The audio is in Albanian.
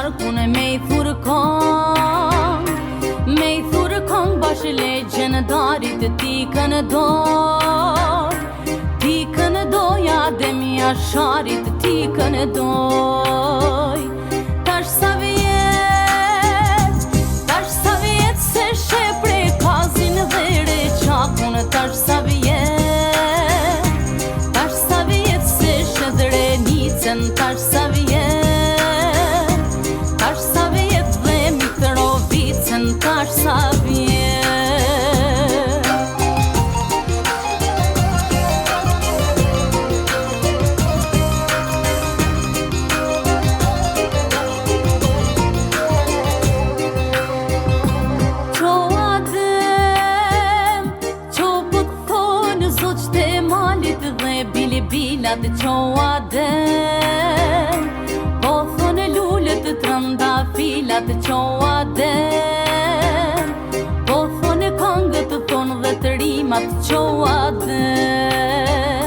sharkun e me I thurë kong, me I thurë kong bashkë legjen darit ti kënë doj, ti kënë doja dhe mja sharit ti kënë doj. Tash sa vjet se shepre kazin dhe reqakun, tash sa vjet se shedre nicen, tash sa vjet dhe Mitrovicën, tash sa vjet. Bilat qoa den, po thone lullet të trëndafilat qoa den, po thone këngët të thonë dhe të rimat qoa den.